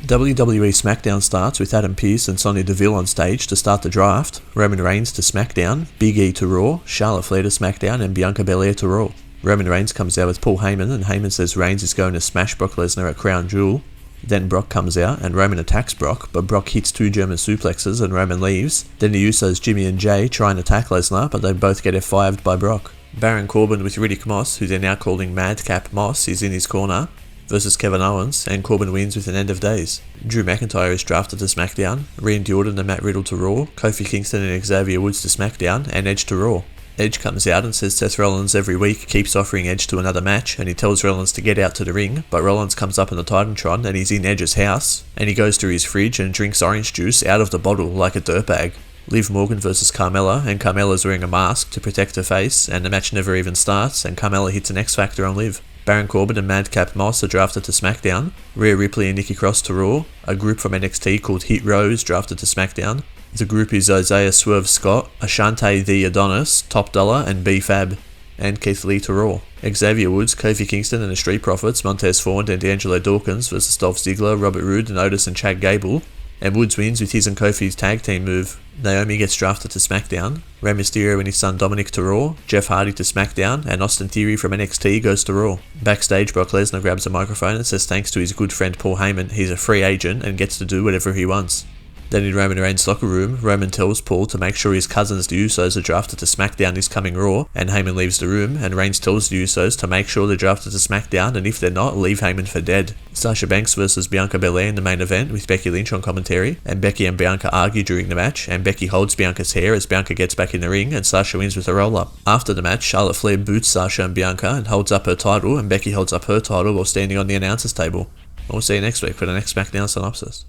WWE Smackdown starts with Adam Pearce and Sonya Deville on stage to start the draft, Roman Reigns to Smackdown, Big E to Raw, Charlotte Flair to Smackdown, and Bianca Belair to Raw. Roman Reigns comes out with Paul Heyman, and Heyman says Reigns is going to smash Brock Lesnar at Crown Jewel. Then Brock comes out, and Roman attacks Brock, but Brock hits 2 German suplexes and Roman leaves. Then the Usos, Jimmy and Jay, try and attack Lesnar, but they both get F5'd by Brock. Baron Corbin with Riddick Moss, who they're now calling Madcap Moss, is in his corner, versus Kevin Owens, and Corbin wins with an end of days. Drew McIntyre is drafted to SmackDown, Randy Orton and Matt Riddle to Raw, Kofi Kingston and Xavier Woods to SmackDown, and Edge to Raw. Edge comes out and says Seth Rollins every week keeps offering Edge to another match, and he tells Rollins to get out to the ring, but Rollins comes up in the Titantron and he's in Edge's house, and he goes to his fridge and drinks orange juice out of the bottle like a dirtbag. Liv Morgan versus Carmella, and Carmella's wearing a mask to protect her face, and the match never even starts, and Carmella hits an X Factor on Liv. Baron Corbin and Madcap Moss are drafted to SmackDown, Rhea Ripley and Nikki Cross to Raw, a group from NXT called Hit Row is drafted to SmackDown. The group is Isaiah Swerve Scott, Ashante the Adonis, Top Dollar, and B-Fab, and Keith Lee to Raw. Xavier Woods, Kofi Kingston and the Street Profits, Montez Ford and D'Angelo Dawkins versus Dolph Ziggler, Robert Roode and Otis and Chad Gable, and Woods wins with his and Kofi's tag team move. Naomi gets drafted to SmackDown, Rey Mysterio and his son Dominic to Raw, Jeff Hardy to SmackDown, and Austin Theory from NXT goes to Raw. Backstage, Brock Lesnar grabs a microphone and says thanks to his good friend Paul Heyman, he's a free agent and gets to do whatever he wants. Then in Roman Reigns' locker room, Roman tells Paul to make sure his cousins the Usos are drafted to SmackDown this coming Raw, and Heyman leaves the room, and Reigns tells the Usos to make sure they're drafted to SmackDown, and if they're not, leave Heyman for dead. Sasha Banks versus Bianca Belair in the main event with Becky Lynch on commentary, and Becky and Bianca argue during the match, and Becky holds Bianca's hair as Bianca gets back in the ring, and Sasha wins with a roll-up. After the match, Charlotte Flair boots Sasha and Bianca and holds up her title, and Becky holds up her title while standing on the announcer's table. We'll see you next week for the next Smackdown synopsis.